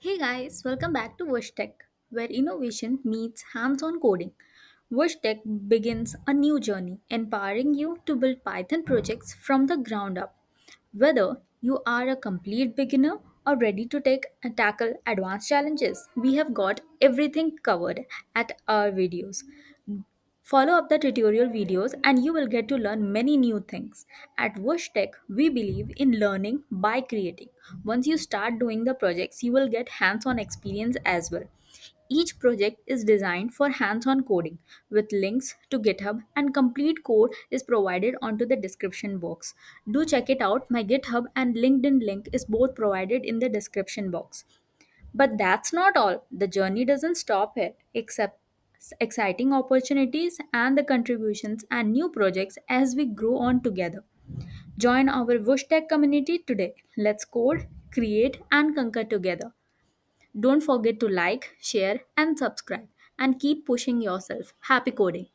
Hey guys, welcome back to Whoosh-Tech, where innovation meets hands-on coding. Whoosh-Tech begins a new journey, empowering you to build Python projects from the ground up. Whether you are a complete beginner or ready to take and tackle advanced challenges, we have got everything covered at our videos. Follow up the tutorial videos and you will get to learn many new things. At Whoosh Tech, we believe in learning by creating. Once you start doing the projects, you will get hands on experience as well. Each project is designed for hands on coding with links to GitHub, and complete code is provided onto the description box. Do check it out. My GitHub and LinkedIn link is both provided in the description box. But that's not all. The journey doesn't stop here, except exciting opportunities and the contributions and new projects as we grow on together. Join our Whoosh Tech community today. Let's code, create, and conquer together. Don't forget to like, share, and subscribe, and keep pushing yourself. Happy coding!